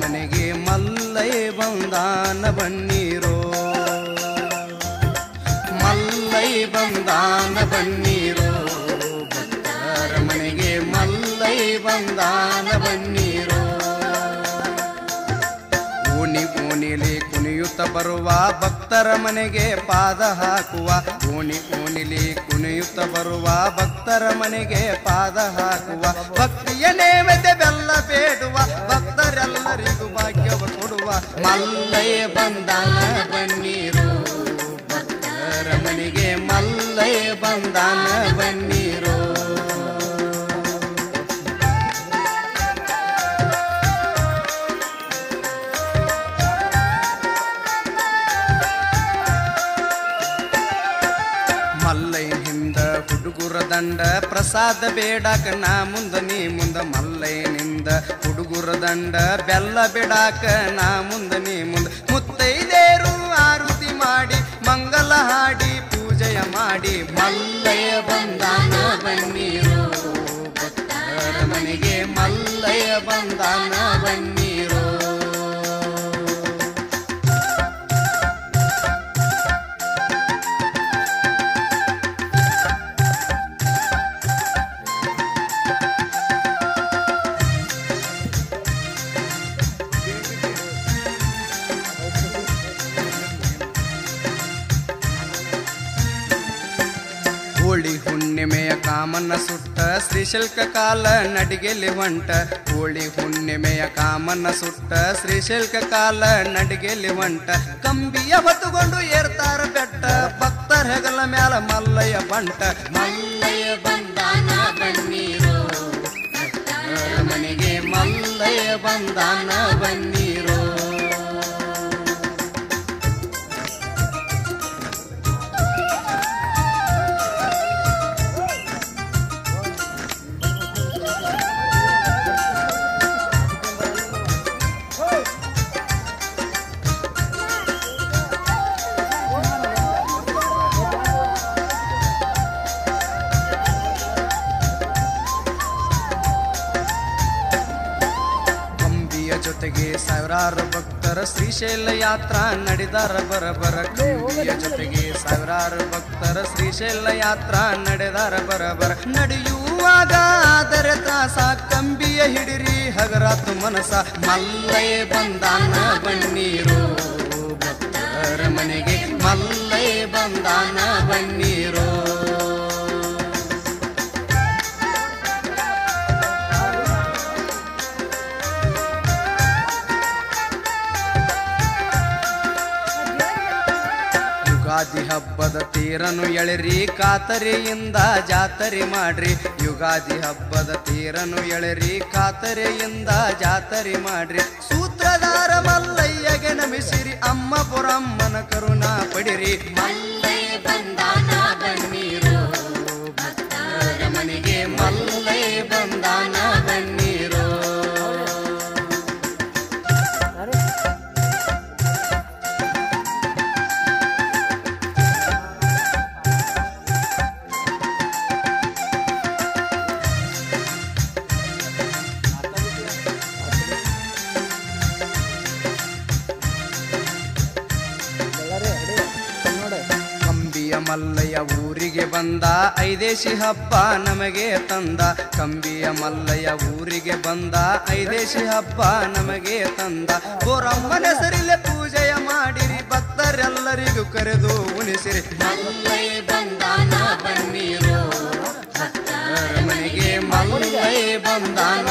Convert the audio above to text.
ಮನೆಗೆ ಮಲ್ಲಯ್ಯ ಬಂದಾನ ಬನ್ನೀರೋ ಮಲ್ಲಯ್ಯ ಬಂದಾನ ಬನ್ನೀರೋ ಭಕ್ತರ ಮನೆಗೆ ಮಲ್ಲಯ್ಯ ಬಂದಾನ ಬನ್ನೀರೋ ಓಣಿ ಓಣಿಲಿ ಕುಣಿಯುತ್ತ ಬರುವ ಭಕ್ತರ ಮನೆಗೆ ಪಾದ ಹಾಕುವ ಓಣಿ ಓಣಿಲಿ ಕುಣಿಯುತ್ತ ಬರುವ ಭಕ್ತರ ಮನೆಗೆ ಪಾದ ಹಾಕುವ ಭಕ್ತಿಯ ನೇಮತೆ ಬೆಲ್ಲ ಬೇಡುವ ಭಕ್ತರೆಲ್ಲರಿಗೂ ಭಾಗ್ಯವ ಕೊಡುವ ಮಲ್ಲಯ್ಯ ಬಂದಾನ ಬನ್ನೀರೋ ಭಕ್ತರ ಮನೆಗೆ ಮಲ್ಲಯ್ಯ ಬಂದಾನ ಬನ್ನೀರೋ ಮಲ್ಲಯ್ಯನಿಂದ ಹುಡುಗುರ ದಂಡ ಪ್ರಸಾದ ಬೇಡಾಕ ನಾ ಮುಂದ ನೀ ಮುಂದ ಮಲ್ಲಯ್ಯನಿಂದ ಹುಡುಗುರ ದಂಡ ಬೆಲ್ಲ ಬೇಡಾಕ ನಾ ಮುಂದ ನೀ ಮುಂದ ಮುತ್ತೈದೇರು ಆರತಿ ಮಾಡಿ ಮಂಗಲ ಹಾಡಿ ಪೂಜೆಯ ಮಾಡಿ ಮಲ್ಲಯ್ಯ ಬಂದಾನ ಬನ್ನೀರೋ ಭಕ್ತರ ಮನೆಗೆ ಮಲ್ಲಯ್ಯ ಬಂದಾನ ಬನ್ನೀರೋ ಹೋಳಿ ಹುಣ್ಣಿಮೆಯ ಕಾಮನ ಸುಟ್ಟ ಶ್ರೀಶೈಲ್ಕ ಕಾಲ ನಡಿಗೆಲಿ ಹೊಂಟ ಹೋಳಿ ಹುಣ್ಣಿಮೆಯ ಕಾಮನ ಸುಟ್ಟ ಶ್ರೀಶೈಲ್ಕ ಕಾಲ ನಡಿಗೆಲಿ ಹೊಂಟ ಕಂಬಿಯ ಹೊತ್ತುಕೊಂಡು ಏರ್ತಾರ ಬೆಟ್ಟ ಭಕ್ತರ ಹೆಗಲ ಮ್ಯಾಲ ಮಲ್ಲಯ್ಯ ಬಂಟ ಮಲ್ಲಯ್ಯ ಬಂದಾನ ಬನ್ನೀರೋ ಭಕ್ತರ ಮನೆಗೆ ಮಲ್ಲಯ್ಯ ಬಂದಾನ ಬನ್ನೀರೋ ಜೊತೆಗೆ ಸಾವಿರಾರು ಭಕ್ತರ ಶ್ರೀಶೈಲ ಯಾತ್ರಾ ನಡೆದಾರ ಬರಬರ ಕಂಬಿಯ ಜೊತೆಗೆ ಸಾವಿರಾರು ಭಕ್ತರ ಶ್ರೀಶೈಲ ಯಾತ್ರಾ ನಡೆದಾರ ಬರಬರ ನಡೆಯುವಾಗ ಆದರೆ ತ್ರಾಸ ಕಂಬಿಯ ಹಿಡಿರಿ ಹಗರಾತು ಮನಸ ಮಲ್ಲಯ್ಯ ಬಂದಾನ ಬನ್ನೀರೋ ಭಕ್ತರ ಮನೆಗೆ ಮಲ್ಲಯ್ಯ ಬಂದಾನ ಬನ್ನೀರೋ ಯುಗಾದಿ ಹಬ್ಬದ ತೀರನು ಎಳೆರಿ ಕಾತರೆಯಿಂದ ಜಾತರೆ ಮಾಡ್ರಿ ಯುಗಾದಿ ಹಬ್ಬದ ತೀರನು ಎಳೆರಿ ಕಾತರೆಯಿಂದ ಜಾತರೆ ಮಾಡ್ರಿ ಸೂತ್ರಧಾರ ಮಲ್ಲಯ್ಯಗೆ ನಮಿಸಿರಿ ಅಮ್ಮ ಪುರಮ್ಮನ ಕರುಣಾ ಪಡಿರಿ ಮಲ್ಲಯ್ಯ ಬಂದಾನ ಬನ್ನೀರೋ ಭಕ್ತರ ಮನೆಗೆ ಮಲ್ಲಯ್ಯ ಬಂದಾನ ಬನ್ನೀರೋ ಮಲ್ಲಯ್ಯ ಊರಿಗೆ ಬಂದ ಐದೇಶಿ ಹಬ್ಬ ನಮಗೆ ತಂದ ಕಂಬಿಯ ಮಲ್ಲಯ್ಯ ಊರಿಗೆ ಬಂದ ಐದೇಶಿ ಹಬ್ಬ ನಮಗೆ ತಂದ ಬೋರಮ್ಮನ ಹೆಸರಿಲೆ ಪೂಜೆಯ ಮಾಡಿರಿ ಭಕ್ತರೆಲ್ಲರಿಗೂ ಕರೆದು ಉಣಿಸಿರಿ ಮಲ್ಲಯ್ಯ ಬಂದಾನ ಬನ್ನೀರೋ ಭಕ್ತರ ಮನೆಗೆ ಮಲ್ಲಯ್ಯ ಬಂದಾನ